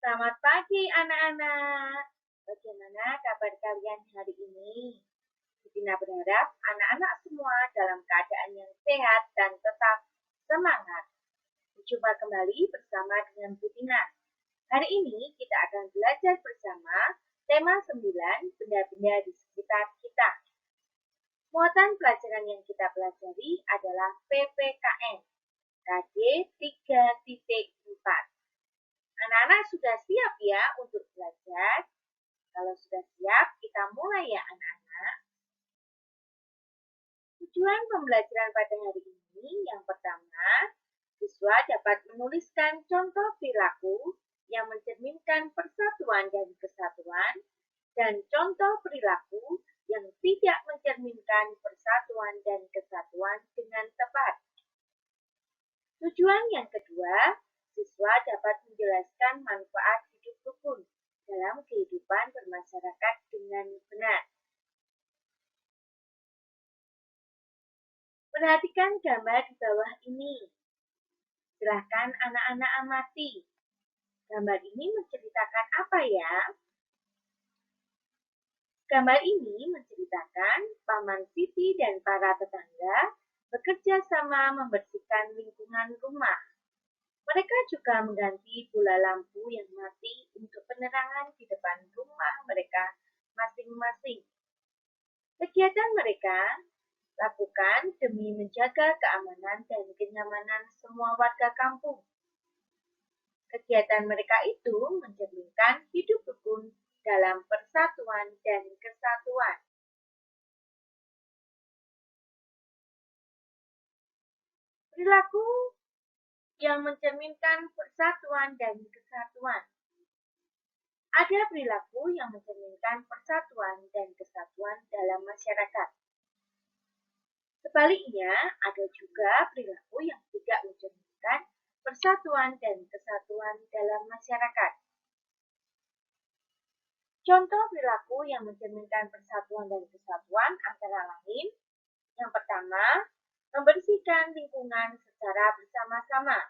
Selamat pagi anak-anak. Bagaimana kabar kalian hari ini? Tina berharap anak-anak semua dalam keadaan yang sehat dan tetap semangat. Berjumpa kembali bersama dengan Bu Tina. Hari ini kita akan belajar bersama tema 9 benda-benda di sekitar kita. Muatan pelajaran yang kita pelajari adalah PPKN KD 3.4. Anak-anak sudah siap ya untuk belajar? Kalau sudah siap, kita mulai ya anak-anak. Tujuan pembelajaran pada hari ini yang pertama, siswa dapat menuliskan contoh perilaku yang mencerminkan persatuan dan kesatuan, dan contoh perilaku yang tidak mencerminkan persatuan dan kesatuan dengan tepat. Tujuan yang kedua, siswa dapat menjelaskan manfaat hidup rukun dalam kehidupan bermasyarakat dengan benar. Perhatikan gambar di bawah ini. Silahkan anak-anak amati. Gambar ini menceritakan apa ya? Gambar ini menceritakan Paman Siti dan para tetangga bekerja sama membersihkan lingkungan rumah. Mereka juga mengganti bola lampu yang mati untuk penerangan di depan rumah mereka masing-masing. Kegiatan mereka lakukan demi menjaga keamanan dan kenyamanan semua warga kampung. Kegiatan mereka itu mencerminkan hidup rukun dalam persatuan dan kesatuan. Perilaku yang mencerminkan persatuan dan kesatuan. Ada perilaku yang mencerminkan persatuan dan kesatuan dalam masyarakat. Sebaliknya, ada juga perilaku yang tidak mencerminkan persatuan dan kesatuan dalam masyarakat. Contoh perilaku yang mencerminkan persatuan dan kesatuan antara lain, yang pertama, membersihkan lingkungan secara bersama-sama.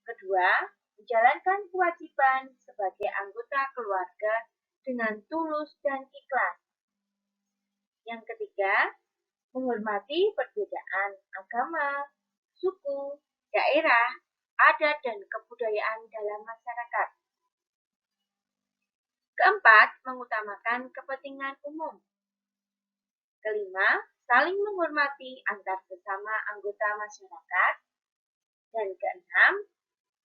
Kedua, menjalankan kewajiban sebagai anggota keluarga dengan tulus dan ikhlas. Yang ketiga, menghormati perbedaan agama, suku, daerah, adat, dan kebudayaan dalam masyarakat. Keempat, mengutamakan kepentingan umum. Kelima, saling menghormati antar sesama anggota masyarakat. Dan keenam,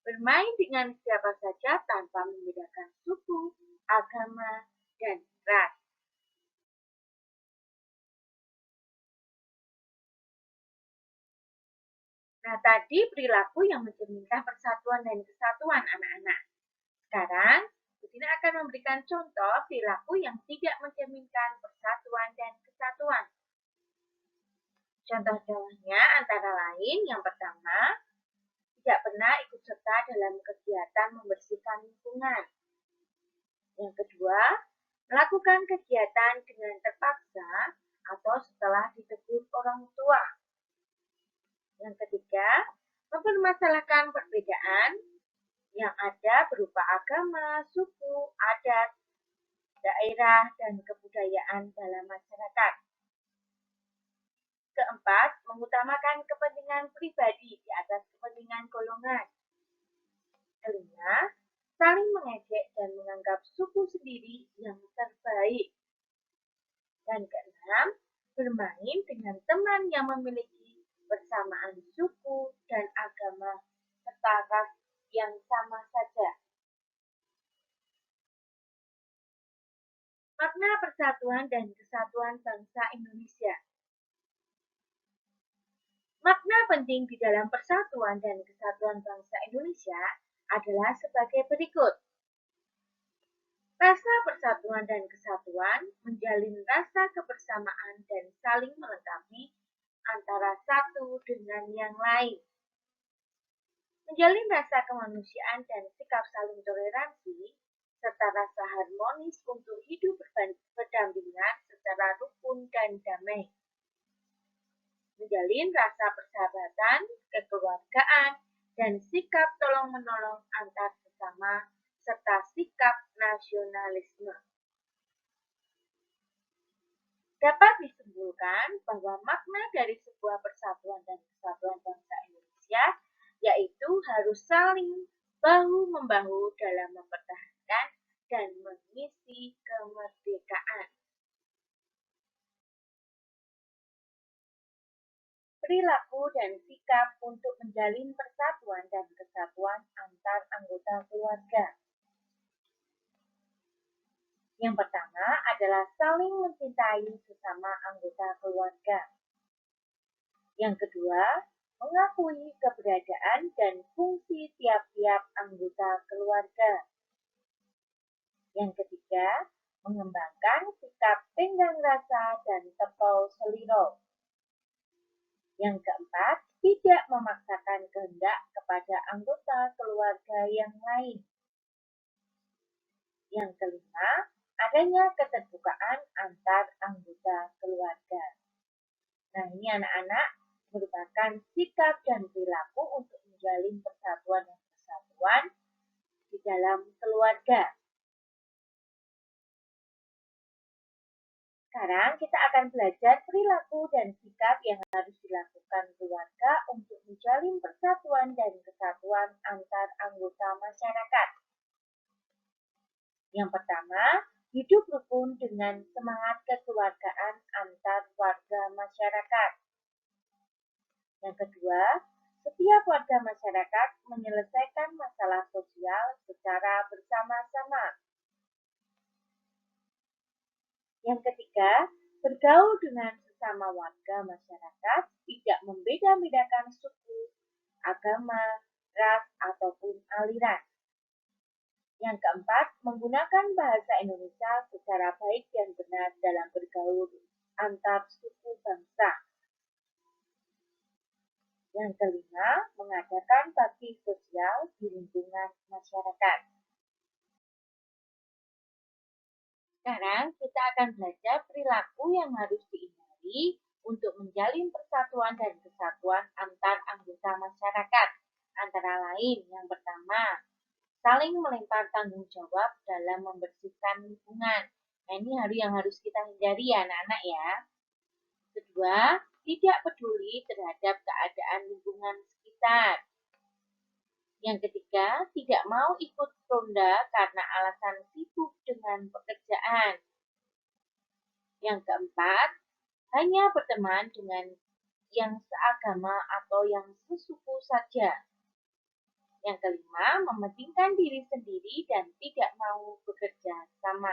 bermain dengan siapa saja tanpa membedakan suku, agama, dan ras. Nah, tadi perilaku yang mencerminkan persatuan dan kesatuan anak-anak. Sekarang, Bu Tina akan memberikan contoh perilaku yang tidak mencerminkan persatuan dan kesatuan. Contoh-contohnya antara lain, yang pertama, tidak pernah ikut serta dalam kegiatan membersihkan lingkungan. Yang kedua, melakukan kegiatan dengan terpaksa atau setelah ditegur orang tua. Yang ketiga, mempermasalahkan perbedaan yang ada berupa agama, suku, adat, daerah, dan kebudayaan dalam masyarakat. Keempat, mengutamakan kepentingan pribadi di atas kepentingan golongan. Kelima, saling mengejek dan menganggap suku sendiri yang terbaik. Dan keenam, bermain dengan teman yang memiliki persamaan suku dan agama serta ras yang sama saja. Makna persatuan dan kesatuan bangsa Indonesia. Makna penting di dalam persatuan dan kesatuan bangsa Indonesia adalah sebagai berikut. Rasa persatuan dan kesatuan menjalin rasa kebersamaan dan saling melengkapi antara satu dengan yang lain. Menjalin rasa kemanusiaan dan sikap saling toleransi, serta rasa harmonis untuk hidup berdampingan secara rukun dan damai. Menjalin rasa persahabatan, kekeluargaan, dan sikap tolong-menolong antar bersama serta sikap nasionalisme. Dapat disimpulkan bahwa makna dari sebuah persatuan dan kesatuan bangsa Indonesia yaitu harus saling bahu-membahu dalam mempertahankan dan mengisi kemerdekaan. Perilaku dan sikap untuk menjalin persatuan dan kesatuan antar anggota keluarga. Yang pertama adalah saling mencintai sesama anggota keluarga. Yang kedua, mengakui keberadaan dan fungsi tiap-tiap anggota keluarga. Yang ketiga, mengembangkan sikap tenggang rasa dan tepal seliro. Yang keempat, tidak memaksakan kehendak kepada anggota keluarga yang lain. Yang kelima, adanya keterbukaan antar anggota keluarga. Nah, ini anak-anak merupakan sikap dan perilaku untuk menjalin persatuan dan kesatuan di dalam keluarga. Sekarang kita akan belajar perilaku dan sikap yang harus dilakukan keluarga untuk menjalin persatuan dan kesatuan antar anggota masyarakat. Yang pertama, hidup rukun dengan semangat kekeluargaan antar warga masyarakat. Yang kedua, setiap warga masyarakat menyelesaikan masalah sosial secara bersama-sama. Yang ketiga, bergaul dengan sesama warga masyarakat tidak membeda-bedakan suku, agama, ras, ataupun aliran. Yang keempat, menggunakan bahasa Indonesia secara baik dan benar dalam bergaul antar suku bangsa. Yang kelima, mengadakan bakti sosial di lingkungan masyarakat. Sekarang kita akan belajar perilaku yang harus dihindari untuk menjalin persatuan dan kesatuan antar anggota masyarakat. Antara lain, yang pertama, saling melempar tanggung jawab dalam membersihkan lingkungan. Nah, ini yang harus kita hindari ya anak-anak ya. Kedua, tidak peduli terhadap keadaan lingkungan sekitar. Yang ketiga, tidak mau ikut ronda karena alasan sibuk dengan pekerjaan. Yang keempat, hanya berteman dengan yang seagama atau yang sesuku saja. Yang kelima, mementingkan diri sendiri dan tidak mau bekerja sama.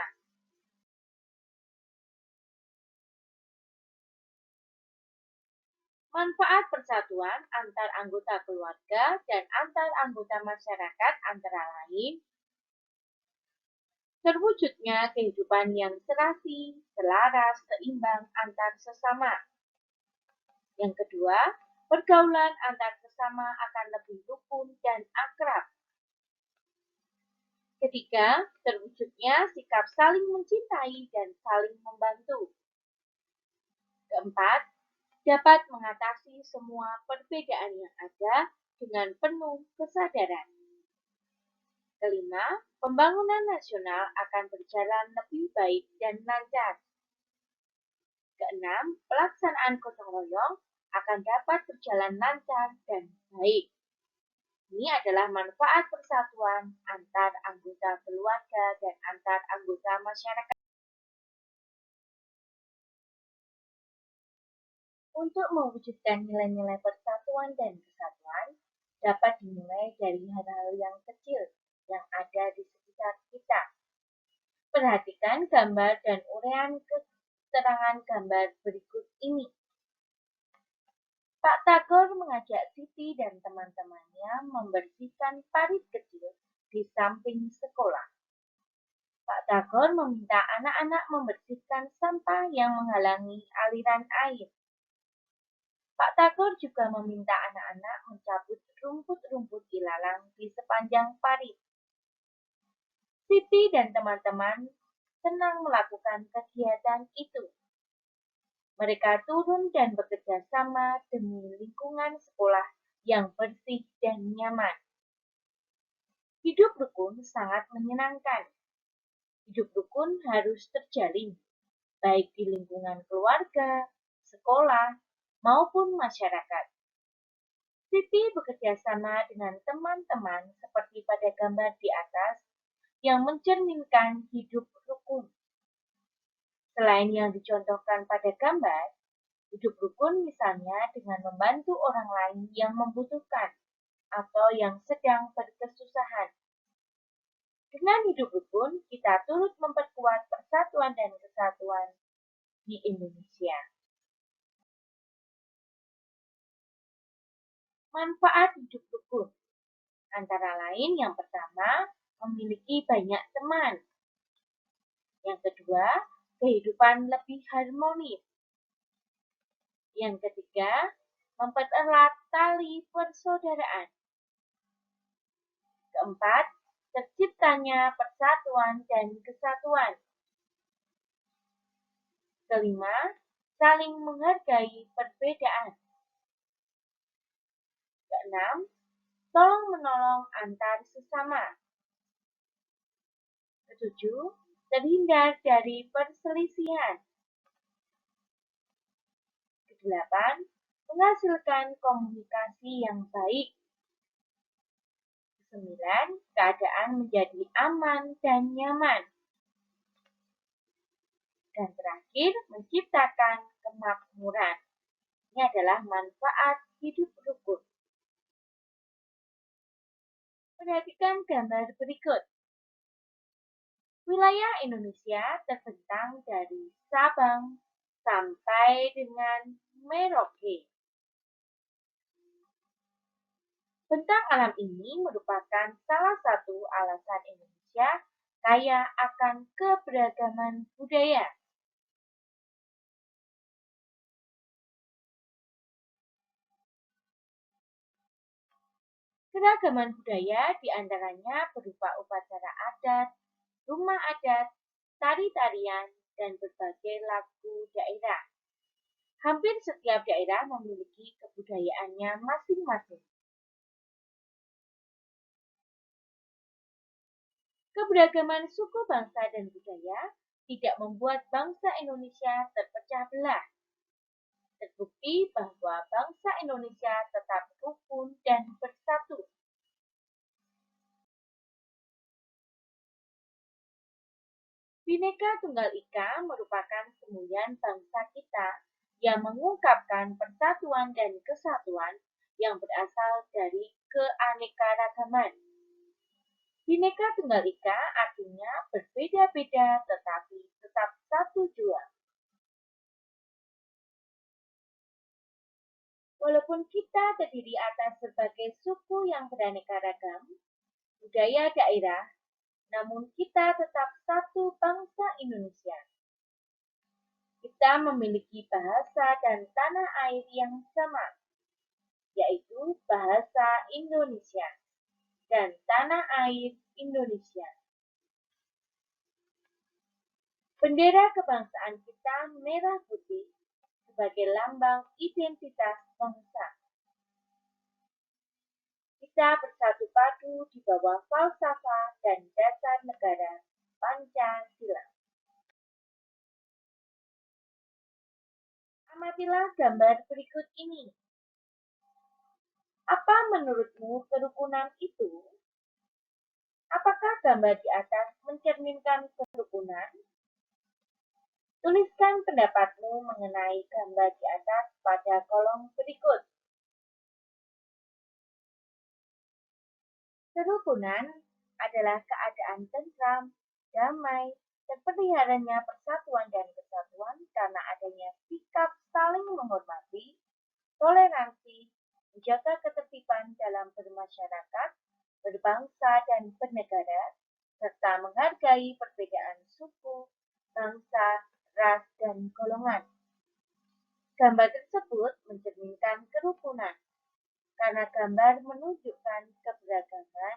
Manfaat persatuan antar anggota keluarga dan antar anggota masyarakat antara lain terwujudnya kehidupan yang serasi, selaras, seimbang antar sesama. Yang kedua, pergaulan antar sesama akan lebih rukun dan akrab. Ketiga, terwujudnya sikap saling mencintai dan saling membantu. Keempat, dapat mengatasi semua perbedaan yang ada dengan penuh kesadaran. Kelima, pembangunan nasional akan berjalan lebih baik dan lancar. Keenam, pelaksanaan gotong royong akan dapat berjalan lancar dan baik. Ini adalah manfaat persatuan antar anggota keluarga dan antar anggota masyarakat. Untuk mewujudkan nilai-nilai persatuan dan kesatuan, dapat dimulai dari hal-hal yang kecil yang ada di sekitar kita. Perhatikan gambar dan uraian keterangan gambar berikut ini. Pak Tagor mengajak Siti dan teman-temannya membersihkan parit kecil di samping sekolah. Pak Tagor meminta anak-anak membersihkan sampah yang menghalangi aliran air. Pak Tagor juga meminta anak-anak mencabut rumput-rumput ilalang di sepanjang parit. Siti dan teman-teman senang melakukan kegiatan itu. Mereka turun dan bekerja sama demi lingkungan sekolah yang bersih dan nyaman. Hidup rukun sangat menyenangkan. Hidup rukun harus terjalin, baik di lingkungan keluarga, sekolah, maupun masyarakat. Siti bekerja sama dengan teman-teman seperti pada gambar di atas yang mencerminkan hidup rukun. Selain yang dicontohkan pada gambar, hidup rukun misalnya dengan membantu orang lain yang membutuhkan atau yang sedang berkesusahan. Dengan hidup rukun, kita turut memperkuat persatuan dan kesatuan di Indonesia. Manfaat hidup rukun antara lain yang pertama, memiliki banyak teman. Yang kedua, kehidupan lebih harmonis. Yang ketiga, mempererat tali persaudaraan. Keempat, terciptanya persatuan dan kesatuan. Kelima, saling menghargai perbedaan. Keenam, tolong-menolong antar sesama. Ketujuh, terhindar dari perselisihan. Kedelapan, menghasilkan komunikasi yang baik. Kesembilan, keadaan menjadi aman dan nyaman. Dan terakhir, menciptakan kemakmuran. Ini adalah manfaat hidup rukun. Perhatikan gambar berikut. Wilayah Indonesia terbentang dari Sabang sampai dengan Merauke. Bentang alam ini merupakan salah satu alasan Indonesia kaya akan keberagaman budaya. Keragaman budaya diantaranya berupa upacara adat, rumah adat, tari-tarian, dan berbagai lagu daerah. Hampir setiap daerah memiliki kebudayaannya masing-masing. Keberagaman suku, bangsa, dan budaya tidak membuat bangsa Indonesia terpecah belah. Terbukti bahwa bangsa Indonesia tetap rukun dan bersatu. Bhinneka Tunggal Ika merupakan semboyan bangsa kita yang mengungkapkan persatuan dan kesatuan yang berasal dari keanekaragaman. Bhinneka Tunggal Ika artinya berbeda-beda tetapi tetap satu jua. Walaupun kita terdiri atas berbagai suku yang beraneka ragam, budaya daerah, namun kita tetap satu bangsa Indonesia. Kita memiliki bahasa dan tanah air yang sama, yaitu bahasa Indonesia dan tanah air Indonesia. Bendera kebangsaan kita merah putih sebagai lambang identitas bangsa. Kita bersatu padu di bawah falsafah dan dasar negara Pancasila. Amatilah gambar berikut ini. Apa menurutmu kerukunan itu? Apakah gambar di atas mencerminkan kerukunan? Tuliskan pendapatmu mengenai gambar di atas pada kolom berikut. Kerukunan adalah keadaan tentram, damai, terpeliharanya persatuan dan kesatuan karena adanya sikap saling menghormati, toleransi, menjaga ketertiban dalam bermasyarakat, berbangsa dan bernegara, serta menghargai perbedaan suku, bangsa, ras, dan golongan. Gambar tersebut mencerminkan kerukunan, karena gambar menunjukkan keberagaman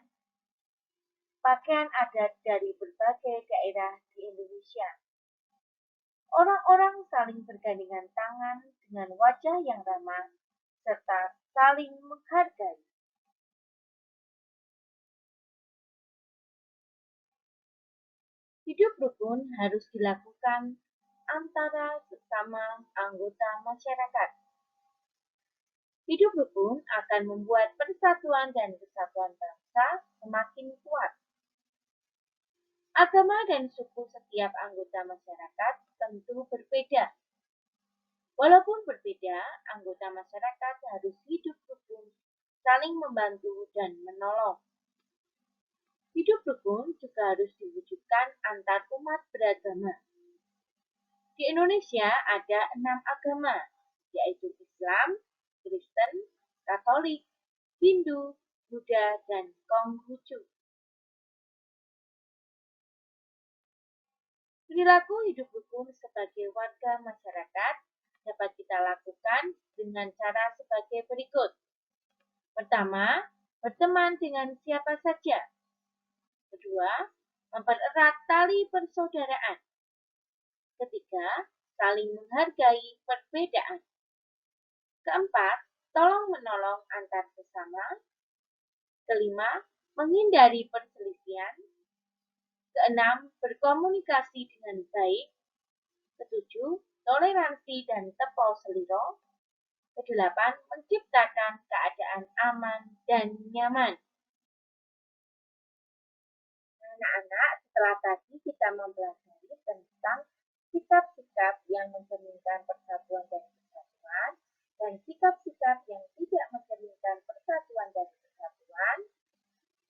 pakaian adat dari berbagai daerah di Indonesia. Orang-orang saling bergandengan tangan dengan wajah yang ramah serta saling menghargai. Hidup rukun harus dilakukan antara sesama anggota masyarakat. Hidup rukun akan membuat persatuan dan kesatuan bangsa semakin kuat. Agama dan suku setiap anggota masyarakat tentu berbeda. Walaupun berbeda, anggota masyarakat harus hidup rukun, saling membantu dan menolong. Hidup rukun juga harus diwujudkan antar umat beragama. Di Indonesia ada 6 agama, yaitu Islam, Kristen, Katolik, Hindu, Buddha, dan Konghucu. Perilaku hidup rukun sebagai warga masyarakat dapat kita lakukan dengan cara sebagai berikut. Pertama, berteman dengan siapa saja. Kedua, mempererat tali persaudaraan. Ketiga, saling menghargai perbedaan. Keempat, tolong-menolong antar sesama. Kelima, menghindari perselisihan. Keenam, berkomunikasi dengan baik. Ketujuh, toleransi dan tepal seliro. Kedelapan, menciptakan keadaan aman dan nyaman. Anak-anak, setelah tadi kita mempelajari tentang sikap-sikap yang mencerminkan persatuan dan kesatuan, dan sikap-sikap yang tidak mencerminkan persatuan dan kesatuan,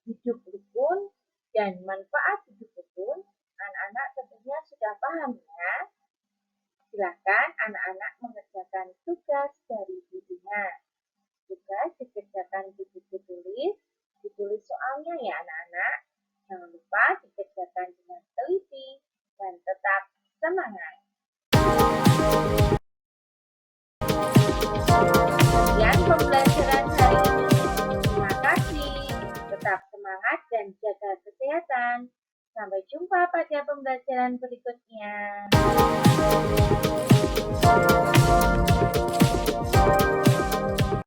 hidup rukun, dan manfaat hidup rukun, anak-anak tentunya sudah paham ya. Silakan anak-anak mengerjakan tugas dari bukunya. Tugas dikerjakan buku tulis, ditulis soalnya ya anak-anak. Jangan lupa dikerjakan dengan teliti dan tetap semangat. Sekian pembelajaran hari ini. Terima kasih. Tetap semangat dan jaga kesehatan. Sampai jumpa pada pembelajaran berikutnya.